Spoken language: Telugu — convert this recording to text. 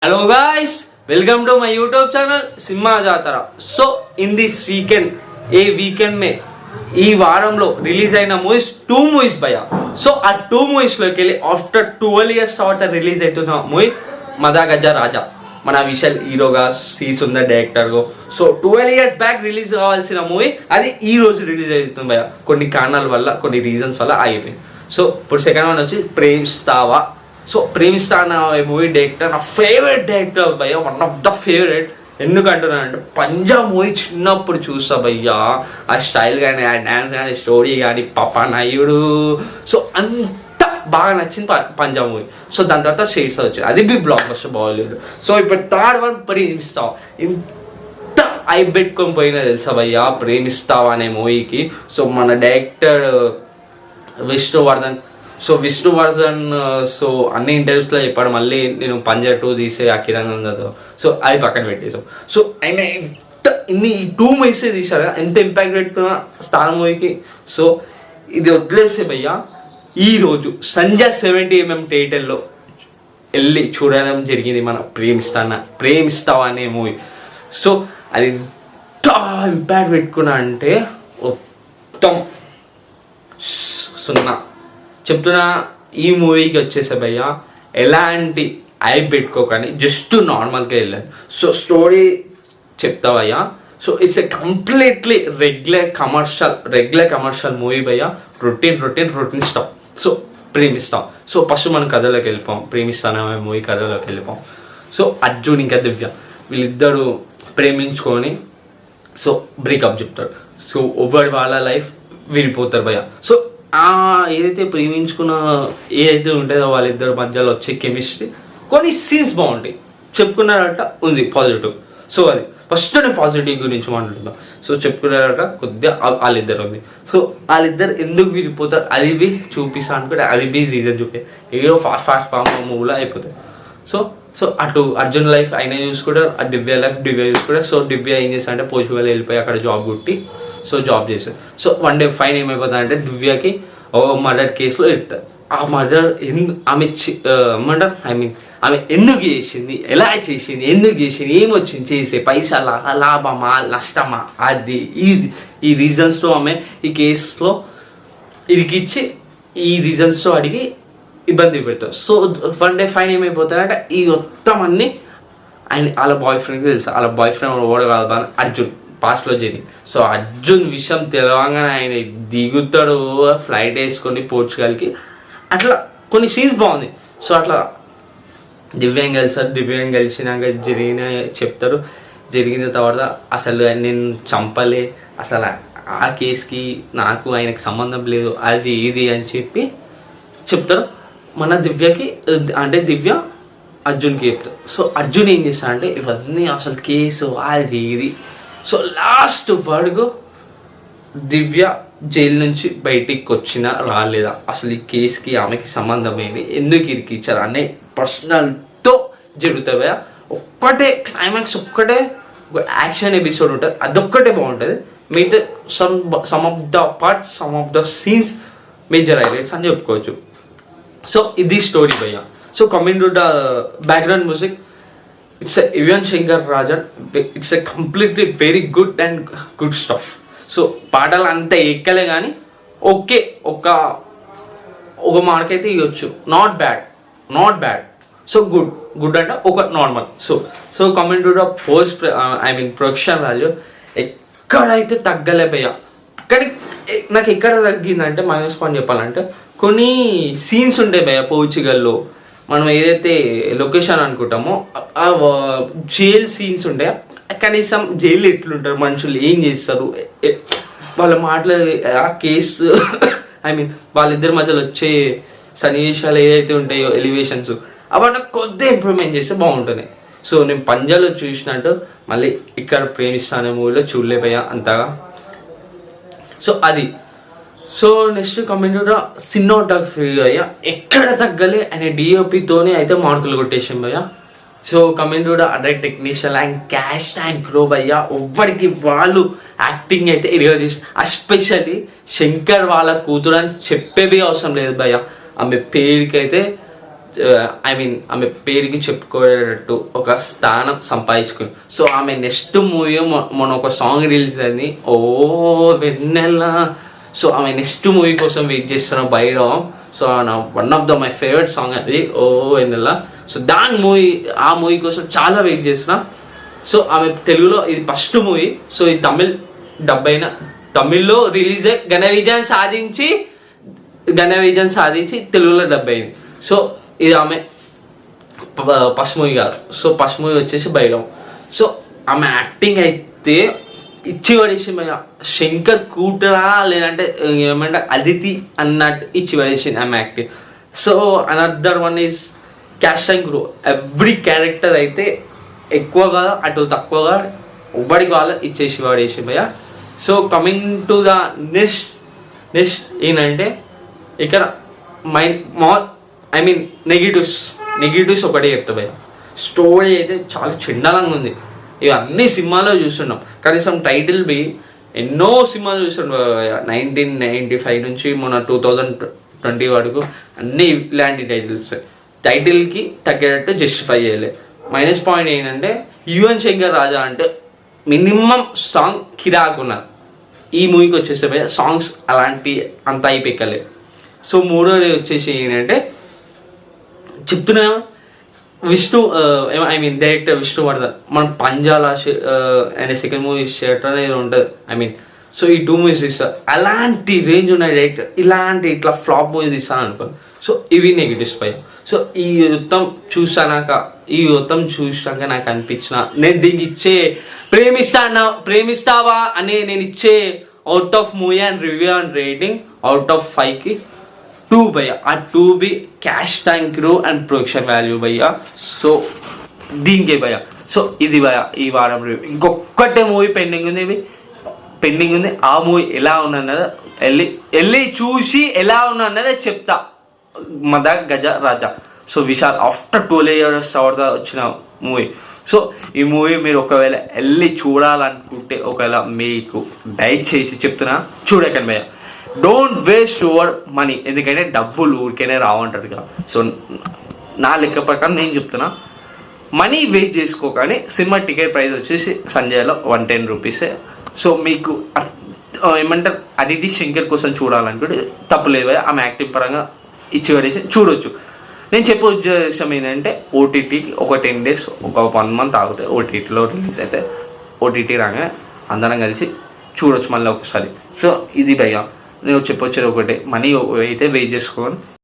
Hello guys, welcome to my YouTube channel Simha Jatara. So in this weekend, में ఈ వారంలో రిలీజ్ అయిన మూవీస్ 2 మూవీస్ భయ్యా. సో ఆ 2 మూవీస్ లోకి వెళ్ళి ఆఫ్టర్ 12 years తర్వాత రిలీజ్ అవుతున్న మూవీ మదా గజ రాజా. మన విశాల్ హీరోగా సి సుందర్ డైరెక్టర్గా. సో 12 years బ్యాక్ రిలీజ్ కావాల్సిన మూవీ అది ఈ రోజు రిలీజ్ అవుతుంది భయ్యా. కొన్ని కారణాల వల్ల, కొన్ని రీజన్స్ వల్ల ఆగిపోయింది. సో ఇప్పుడు సెకండ్ వన్ వచ్చి ప్రేమిస్తావా. సో ప్రేమిస్తాన మూవీ డైరెక్టర్ నా ఫేవరెట్ డైరెక్టర్ భయ్యా, వన్ ఆఫ్ ద ఫేవరెట్. ఎందుకంటున్నానంటే పంజాబ్ మూవీ చిన్నప్పుడు చూస్తా భయ్యా, ఆ స్టైల్ కానీ, ఆ డ్యాన్స్ కానీ, స్టోరీ కానీ, పాపా నాయుడు. సో అంత బాగా నచ్చింది పంజాబ్ మూవీ. సో దాని తర్వాత షేడ్స్ వచ్చింది, అది B blockbuster Bollywood. So ఇప్పుడు థర్డ్ వన్ ప్రేమిస్తావా. ఇంత ఐ పెట్టుకొని పోయినా తెలుసా భయ్యా ప్రేమిస్తావా అనే మూవీకి. సో మన director Vishnuvardhan. So Vishnuvardhan so అన్ని ఇంటర్వ్యూస్లో చెప్పాడు, మళ్ళీ నేను పంజా 2 తీసే అఖిరానందతో. సో అది పక్కన పెట్టేసాం. సో ఆయన ఇన్ని 2 మూవీసే తీశారు, ఎంత ఇంపాక్ట్ పెట్టుకున్నా స్టార్ మూవీకి. సో ఇది వదిలేసే భయ్యా ఈరోజు సంజయ్ 70mm థియేటర్లో వెళ్ళి చూడడం జరిగింది మన ప్రేమిస్తావా అనే మూవీ. సో అది ఎంత ఇంపాక్ట్ పెట్టుకున్నా అంటే మొత్తం 0 చెప్తున్నా. ఈ మూవీకి వచ్చేసే భయ్యా ఎలాంటి ఐప్ పెట్టుకోకని జస్ట్ నార్మల్గా వెళ్ళాను. సో స్టోరీ చెప్తావయ్యా. So it's a completely regular commercial movie భయ్యా. Routine stop. సో ప్రేమిస్తాం. సో ఫస్ట్ మనం కథలోకి వెళ్ళిపోం, ప్రేమిస్తానే మూవీ కథలోకి వెళ్ళిపోం. సో అర్జున్ ఇంకా దివ్య వీళ్ళిద్దరూ ప్రేమించుకొని సో బ్రేకప్ చెప్తారు. సో ఎవరి వాళ్ళ లైఫ్ విడిపోతారు భయ్యా. సో ఏదైతే ప్రేమించుకున్న ఏదైతే ఉంటుందో వాళ్ళిద్దరు మధ్యలో వచ్చే కెమిస్ట్రీ, కొన్ని సీన్స్ బాగుంటాయి, చెప్పుకున్నారట ఉంది పాజిటివ్. సో అది ఫస్ట్ నేను పాజిటివ్ గురించి మాట్లాడుతాను. సో చెప్పుకున్నారట కొద్దిగా వాళ్ళిద్దరు ఉంది. సో వాళ్ళిద్దరు ఎందుకు విడిపోతారు అది బి చూపిస్తా అనుకుంటే అది బి రీజన్ చూపే ఏదో ఫాస్ట్ మూవీలో అయిపోతాయి. సో అటు అర్జున్ లైఫ్ ఆయన చూసుకుంటారు, ఆ దివ్య లైఫ్ దివ్య చూసుకుంటారు. సో దివ్య ఏం చేస్తా అంటే పోర్చుగల్ వెళ్ళిపోయి అక్కడ జాబ్ కొట్టి సో జాబ్ చేశారు. సో వన్ డే ఫైన్ ఏమైపోతుంది అంటే దివ్యకి మర్డర్ కేసులో ఇస్తారు. ఆ మర్డర్ ఆమె ఆమె ఎందుకు చేసింది, ఎలా చేసింది, ఎందుకు చేసింది, ఏమొచ్చింది చేసే, పైసలా, లాభమా, నష్టమా, అది ఈ రీజన్స్తో ఆమె ఈ కేసులో ఇరికిచ్చి ఈ రీజన్స్తో అడిగి ఇబ్బంది పెడతారు. సో వన్ డే ఫైన్ ఏమైపోతారంటే ఈ మొత్తం అన్ని ఆయన వాళ్ళ బాయ్ ఫ్రెండ్కి తెలుసు. వాళ్ళ బాయ్ ఫ్రెండ్ ఓడ కాదు అర్జున్ పాస్ట్లో జరిగింది. సో అర్జున్ విషయం తెలవంగానే ఆయన దిగుతాడు ఫ్లైట్ వేసుకొని పోర్చుగల్కి. అట్లా కొన్ని సీన్స్ బాగుంది. సో అట్లా దివ్యం కలిసినాక చెప్తారు. జరిగిన తర్వాత అసలు నేను చంపలే, అసలు ఆ కేసుకి నాకు ఆయనకి సంబంధం లేదు, అది ఇది అని చెప్పి చెప్తారు. మన దివ్యకి అంటే దివ్య అర్జున్కి చెప్తారు. సో అర్జున్ ఏం చేస్తాడంటే ఇవన్నీ అసలు కేసు అది ఇది. సో లాస్ట్ వర్డ్కు దివ్య జైలు నుంచి బయటికి వచ్చినా రాలేదా, అసలు ఈ కేసుకి ఆమెకి సంబంధం ఏంటి, ఎందుకు ఇరికిచ్చారు అనే పర్సనల్తో జరుగుతాయి. ఒక్కటే క్లైమాక్స్, ఒక్కటే యాక్షన్ ఎపిసోడ్ ఉంటుంది, అదొక్కటే బాగుంటుంది. మిగతా some of the parts, some of the scenes major highlights అని చెప్పుకోవచ్చు. సో ఇది స్టోరీ భయ్యా. So coming to the background music, it's Yuvan Shankar Rajan. It's a completely very good and good stuff. So పాటలు అంతా ఎక్కలే కానీ ఓకే, ఒక మార్క్ అయితే ఇవ్వచ్చు. Not bad. సో గుడ్ అంటే ఒక normal. So coming to the production value ఎక్కడైతే తగ్గలే భయ్యా. కానీ నాకు ఎక్కడ తగ్గిందంటే -1 చెప్పాలంటే కొన్ని సీన్స్ ఉంటాయి భయ్యా పోర్చుగల్లో. మనం ఏదైతే లొకేషన్ అనుకుంటామో ఆ జైల్ సీన్స్ ఉంటాయి. కనీసం జైలు ఎట్లుంటారు, మనుషులు ఏం చేస్తారు, వాళ్ళ మాట్లాడే ఆ కేసు వాళ్ళిద్దరి మధ్యలో వచ్చే సన్నివేశాలు ఏదైతే ఉంటాయో ఎలివేషన్స్ అవన్నీ కొద్దిగా ఇంప్రూవ్మెంట్ చేస్తే బాగుంటుంది. సో నేను పంజాలో చూసినట్టు మళ్ళీ ఇక్కడ ప్రేమిస్తానే మూవీలో చూడలేపోయా అంతగా. సో అది. సో నెక్స్ట్ కమెంట్ సినిమాటోగ్రఫీ అయ్యా ఎక్కడ తగ్గలే అనే డిఓపితోనే అయితే మార్కులు కొట్టేసాం భయ్యా. So comment other technician and cast and crew భయ్యా ఎవ్వరికి వాళ్ళు యాక్టింగ్ అయితే ఇరగా చేసి, ఎస్పెషల్లీ శంకర్ వాళ్ళ కూతురు అని చెప్పేవి అవసరం లేదు భయ్యా. ఆమె పేరుకి అయితే ఐ మీన్ ఆమె పేరుకి చెప్పుకోలేటట్టు ఒక స్థానం సంపాదించుకుంది. సో ఆమె నెక్స్ట్ మూవీ మొన్న ఒక సాంగ్ రిలీజ్ అయింది, ఓ వెన్నెల. సో ఆమె నెక్స్ట్ మూవీ కోసం వెయిట్ చేస్తున్న భైరవం. సో నా one of my favourite song అది, ఓ వెన్నెల. సో ఆ మూవీ కోసం చాలా వెయిట్ చేస్తున్నా. సో ఆమె తెలుగులో ఇది ఫస్ట్ మూవీ. సో ఇది తమిళ్లో రిలీజ్ అయ్యి ఘన విజయం సాధించి తెలుగులో డబ్ అయింది. సో ఇది ఆమె ఫస్ట్ మూవీ కాదు. సో ఫస్ట్ మూవీ వచ్చేసి భైరవం. సో ఆమె యాక్టింగ్ అయితే ఇచ్చి పడేసి శంకర్ కూటరా లేదంటే ఏమంటే అదితి అన్నట్టు ఇచ్చి పడేసింది ఆమె acting. So another one is cash and grow. Every character అయితే ఎక్కువగా అటు తక్కువగా ఎవ్వడికి వాళ్ళు ఇచ్చేసి పడేసి భయ్య. So coming to the next ఏంటంటే ఇక్కడ నెగిటివ్స్ ఒకటే చెప్తా భయ్య. స్టోరీ అయితే చాలా చండాలంగా ఉంది. ఇవి అన్ని సినిమాలో చూస్తున్నాం, కనీసం టైటిల్ బి ఎన్నో సినిమాలు చూస్తున్నాం. 1995 నుంచి మన 2020 వరకు అన్ని ఇలాంటి టైటిల్కి తగ్గేటట్టు జస్టిఫై చేయలేదు. మైనస్ పాయింట్ ఏంటంటే యువన్ శంకర్ రాజా అంటే మినిమం సాంగ్ కిరాకున్నారు. ఈ మూవీకి వచ్చేసే సాంగ్స్ అలాంటి అంత అయిపోయలేదు. సో మూడోది వచ్చేసి ఏంటంటే చెప్తున్నా డైరెక్టర్ విష్ణువర్ధన్ మన పంజాల అనే సెకండ్ మూవీ షేటర్ అనేది ఉంటుంది. సో ఈ 2 మూవీస్ ఇస్తారు. అలాంటి రేంజ్ ఉన్న డైరెక్టర్ ఇట్లా ఫ్లాప్ మూవీస్ ఇస్తాను అనుకోండి. సో ఇవి నెగిటివ్స్ పై. సో ఈ మొత్తం చూసాక నాకు అనిపించిన నేను దీనికి ఇచ్చే ప్రేమిస్తావా అని నేను ఇచ్చే out of movie and review and rating out of 5కి 2 భయ్య. ఆ 2 బి క్యాష్ ట్యాంక్ రో అండ్ ప్రొడక్షన్ వాల్యూ భయ్య. సో దీనికే భయ్య. సో ఇది భయ్య ఈ వారం రివ్యూ. ఇంకొకటే మూవీ పెండింగ్ ఉంది. ఆ మూవీ ఎలా ఉన్నది వెళ్ళి చూసి ఎలా ఉన్నది చెప్తా. మద గజ రాజా. సో విశాల్ ఆఫ్టర్ 12 years తర్వాత వచ్చిన మూవీ. సో ఈ మూవీ మీరు ఒకవేళ వెళ్ళి చూడాలనుకుంటే ఒకవేళ మీకు దయచేసి చెప్తున్నా చూడకండి భయ్య. Don't waste your money. ఎందుకంటే డబ్బులు ఊరికేనే రావంటారు కదా. సో నా లెక్క ప్రకారం నేను చెప్తున్నా మనీ వేస్ట్ చేసుకోకని. సినిమా టికెట్ ప్రైస్ వచ్చేసి సంజయ్లో 110 రూపీసే. సో మీకు ఏమంటారు అదితి శంకర్ కోసం చూడాలనుకుంటే తప్పులేదు. ఆమె యాక్టింగ్ పరంగా ఇచ్చి పడేసి చూడొచ్చు. నేను చెప్పే ఉద్దేశం ఏంటంటే ఓటీటీకి ఒక 10 days ఒక 1 month ఆగుతాయి. ఓటీటీలో రిలీజ్ అయితే ఓటీటీ రాగానే అందరం కలిసి చూడొచ్చు మళ్ళీ ఒకసారి. సో ఇది భయ్య నేను చెప్పొచ్చేది ఒకటే, మనీ అయితే వెయిట్ చేసుకోని